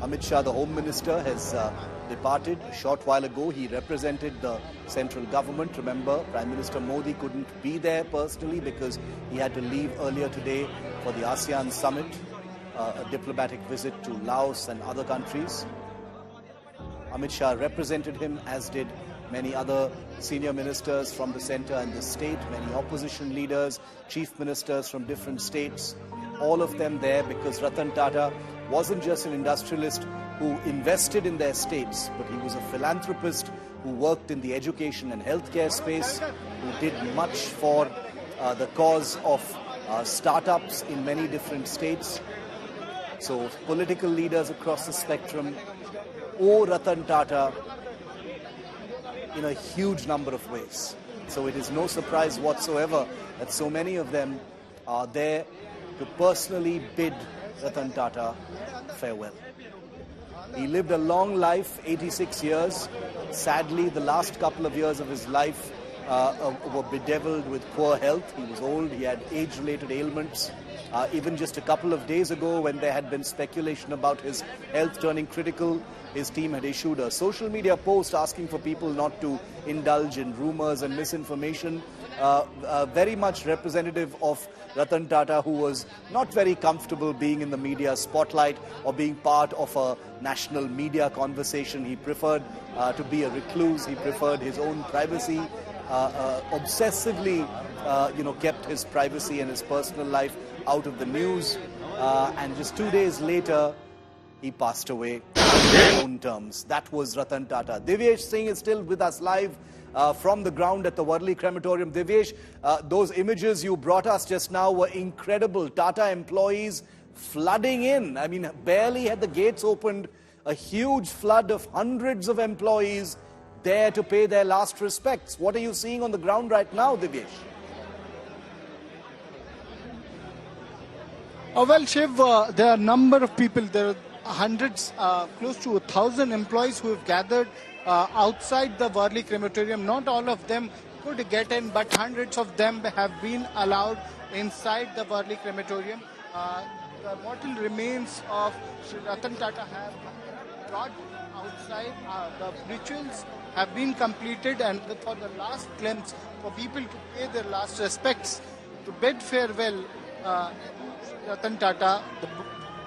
Amit Shah, the Home Minister, has departed a short while ago. He represented the central government. Remember, Prime Minister Modi couldn't be there personally because he had to leave earlier today for the ASEAN summit, a diplomatic visit to Laos and other countries. Amit Shah represented him, as did many other senior ministers from the centre and the state, many opposition leaders, chief ministers from different states, all of them there because Ratan Tata wasn't just an industrialist who invested in their states, but he was a philanthropist who worked in the education and healthcare space, who did much for the cause of startups in many different states. So political leaders across the spectrum owe Ratan Tata in a huge number of ways. So it is no surprise whatsoever that so many of them are there to personally bid Ratan Tata farewell. He lived a long life, 86 years. Sadly, the last couple of years of his life were bedeviled with poor health. He was old, he had age-related ailments. Even just a couple of days ago, when there had been speculation about his health turning critical, his team had issued a social media post asking for people not to indulge in rumors and misinformation. Very much representative of Ratan Tata, who was not very comfortable being in the media spotlight or being part of a national media conversation. He preferred to be a recluse. He preferred his own privacy. Obsessively, kept his privacy and his personal life out of the news. And just 2 days later, he passed away on his own terms. That was Ratan Tata. Divyesh Singh is still with us live from the ground at the Worli Crematorium. Divyesh, those images you brought us just now were incredible. Tata employees flooding in. I mean, barely had the gates opened, a huge flood of hundreds of employees there to pay their last respects. What are you seeing on the ground right now, Divyesh? Well, Shiv, there are a number of people. There are hundreds, close to 1,000 employees who have gathered outside the Worli Crematorium. Not all of them could get in, but hundreds of them have been allowed inside the Worli Crematorium. The mortal remains of Sri Ratan Tata have brought outside. The rituals have been completed, and for the last glimpse, for people to pay their last respects, to bid farewell, Ratan Tata, the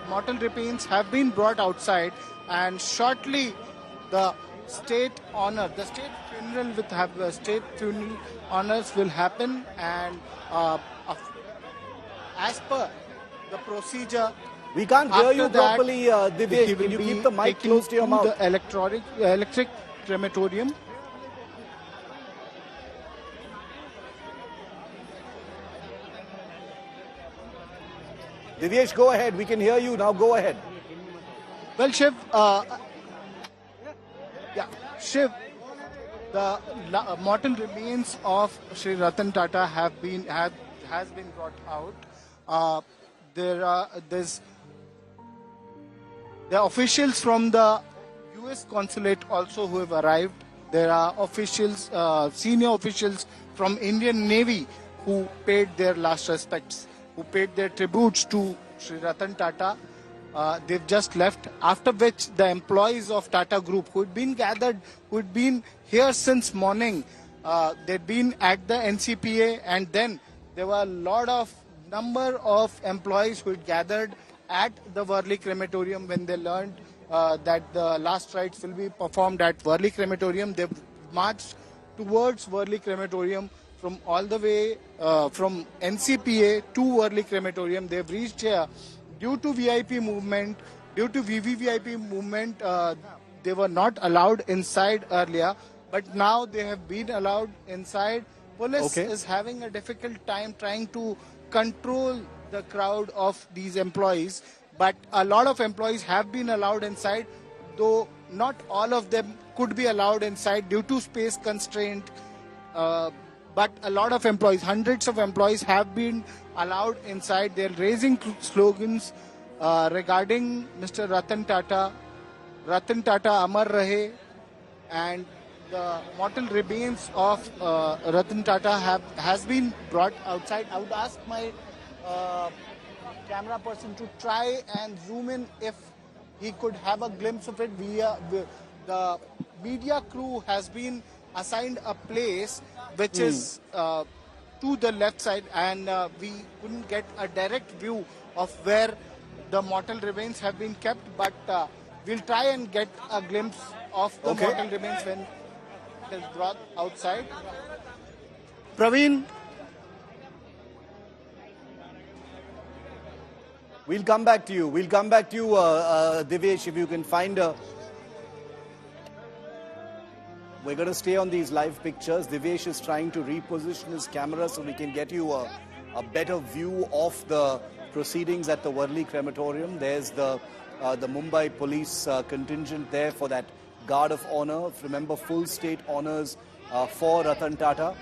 mortal remains have been brought outside, and shortly the state funeral honors will happen, and as per the procedure. We can't hear you properly, Divyesh. Can you keep the mic close to your mouth? The electric crematorium. Divyesh, go ahead. We can hear you now. Go ahead. Well, Shiv, the mortal remains of Sri Ratan Tata has been brought out. There are officials from the U.S. consulate also who have arrived. There are officials, senior officials from Indian Navy who paid their last respects, who paid their tributes to Sri Ratan Tata. They've just left, after which the employees of Tata Group who had been gathered, who had been here since morning, they'd been at the NCPA, and then there were a number of employees who had gathered at the Worli Crematorium when they learned that the last rites will be performed at Worli Crematorium. They've marched towards Worli Crematorium from all the way from NCPA to Worli Crematorium. They've reached here due to VIP movement, due to VVVIP movement. They were not allowed inside earlier, but now they have been allowed inside. Police is having a difficult time trying to control the crowd of these employees, but a lot of employees have been allowed inside, though not all of them could be allowed inside due to space constraint. But a lot of employees, hundreds of employees have been allowed inside. They're raising slogans regarding Mr. Ratan Tata, Ratan Tata Amar Rahe, and the mortal remains of Ratan Tata has been brought outside. I would ask my camera person to try and zoom in if he could have a glimpse of it. The media crew has been assigned a place which is to the left side, and we couldn't get a direct view of where the mortal remains have been kept, but we'll try and get a glimpse of the mortal remains when it is brought outside. Praveen? We'll come back to you. We'll come back to you, Divyesh, if you can find a... We're going to stay on these live pictures. Divyesh is trying to reposition his camera so we can get you a better view of the proceedings at the Worli Crematorium. There's the Mumbai police contingent there for that guard of honor. Remember, full state honors for Ratan Tata.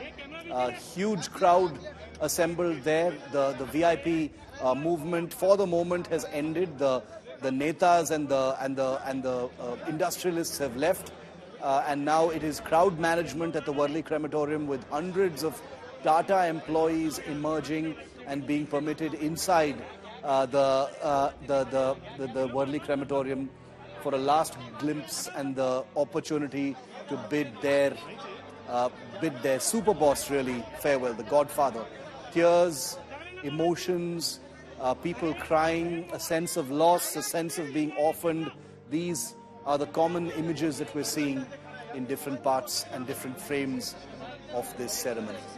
Huge crowd assembled there. The VIP movement for the moment has ended. The netas and the industrialists have left. And now it is crowd management at the Worli Crematorium, with hundreds of Tata employees emerging and being permitted inside the Worli Crematorium for a last glimpse and the opportunity to bid their super boss really farewell, the Godfather. Tears, emotions, people crying, a sense of loss, a sense of being orphaned. These are the common images that we're seeing in different parts and different frames of this ceremony.